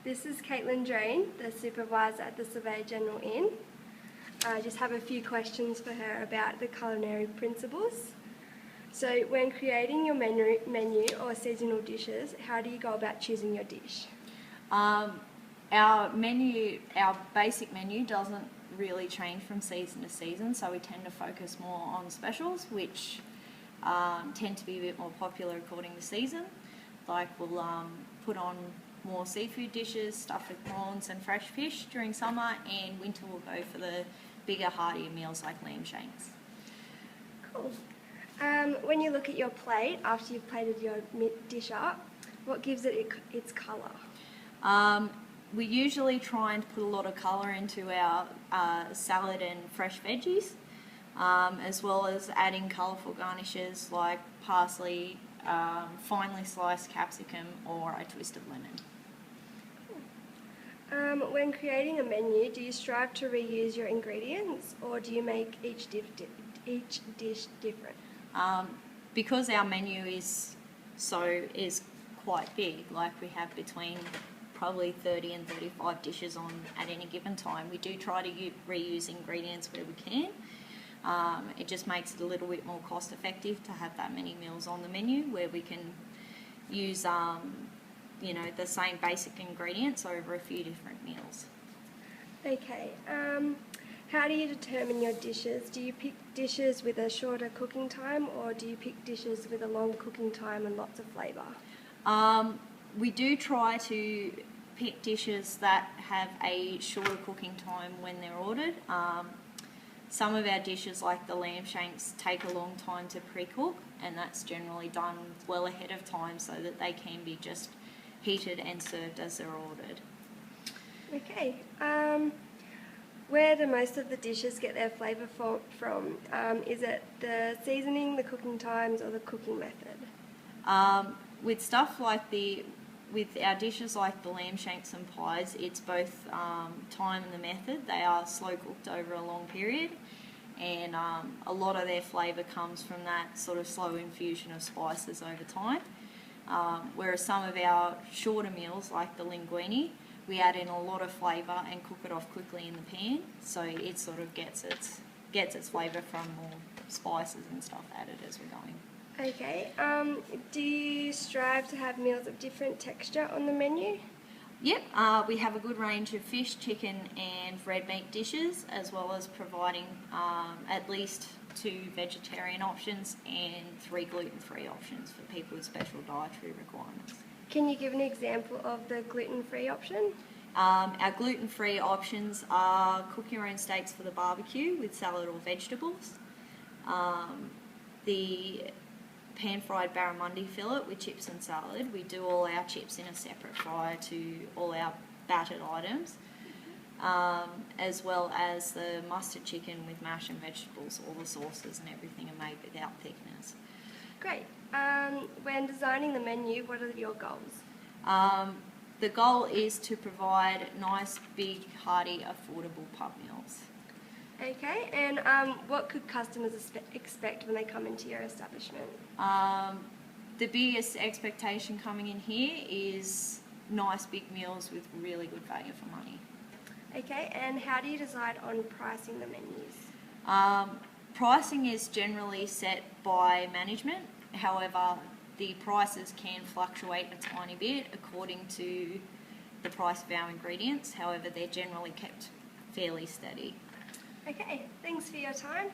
This is Caitlin Drain, the supervisor at the Surveyor General Inn. I just have a few questions for her about the culinary principles. So when creating your menu or seasonal dishes, how do you go about choosing your dish? Our basic menu doesn't really change from season to season, so we tend to focus more on specials, which tend to be a bit more popular according to season. Like we'll put on more seafood dishes, stuffed with prawns and fresh fish during summer, and winter we'll go for the bigger, heartier meals like lamb shanks. Cool. When you look at your plate after you've plated your dish up, what gives it its colour? We usually try and put a lot of colour into our salad and fresh veggies, as well as adding colourful garnishes like parsley, finely sliced capsicum or a twist of lemon. When creating a menu, do you strive to reuse your ingredients or do you make each dish different? Because our menu is quite big, like we have between probably 30 and 35 dishes on at any given time, we do try to reuse ingredients where we can. It just makes it a little bit more cost effective to have that many meals on the menu where we can use the same basic ingredients over a few different meals. Okay, how do you determine your dishes? Do you pick dishes with a shorter cooking time or do you pick dishes with a long cooking time and lots of flavour? We do try to pick dishes that have a shorter cooking time when they're ordered. Some of our dishes, like the lamb shanks, take a long time to pre-cook, and that's generally done well ahead of time so that they can be just heated and served as they're ordered. Okay. Where do most of the dishes get their flavour from? Is it the seasoning, the cooking times, or the cooking method? With our dishes like the lamb shanks and pies, it's both time and the method. They are slow cooked over a long period, and a lot of their flavour comes from that sort of slow infusion of spices over time. Whereas some of our shorter meals, like the linguine, we add in a lot of flavour and cook it off quickly in the pan, so it sort of gets its flavour from more spices and stuff added as we're going. Okay, do you strive to have meals of different texture on the menu? Yep, we have a good range of fish, chicken and red meat dishes, as well as providing at least 2 vegetarian options and 3 gluten-free options for people with special dietary requirements. Can you give an example of the gluten-free option? Our gluten-free options are cook your own steaks for the barbecue with salad or vegetables, the pan-fried barramundi fillet with chips and salad. We do all our chips in a separate fryer to all our battered items, as well as the mustard chicken with mash and vegetables. All the sauces and everything are made without thickeners. Great. When designing the menu, what are your goals? The goal is to provide nice, big, hearty, affordable pub meals. Okay, and what could customers expect when they come into your establishment? The biggest expectation coming in here is nice big meals with really good value for money. Okay, and how do you decide on pricing the menus? Pricing is generally set by management. However, the prices can fluctuate a tiny bit according to the price of our ingredients. However, they're generally kept fairly steady. Okay, thanks for your time.